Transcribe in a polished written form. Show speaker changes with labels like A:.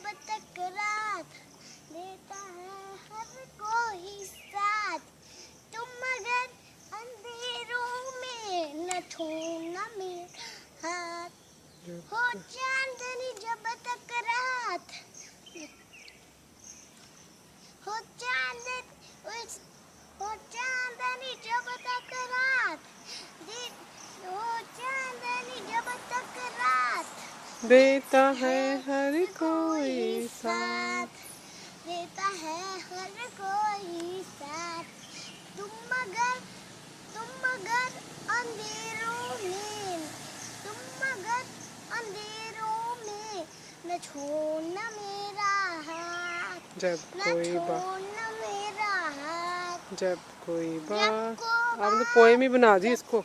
A: जब तक रात देता है हर कोई साथ, तुम मगर अंधेरों में न छोड़ना मेरा हाथ। हो चांदनी जब तक रात, हो चांदनी जब तक रात, हो चांदनी जब तक रात
B: देता है हर कोई साथ।
A: देता है हर कोई साथ, तुम मगर अंधेरों में, तुम मगर अंधेरों में न छोड़ना मेरा हाथ,
B: जब
A: न
B: कोई
A: छोड़ना मेरा हाथ।
B: जब कोई
A: जब
B: आपने पोएम ही बना दी इसको।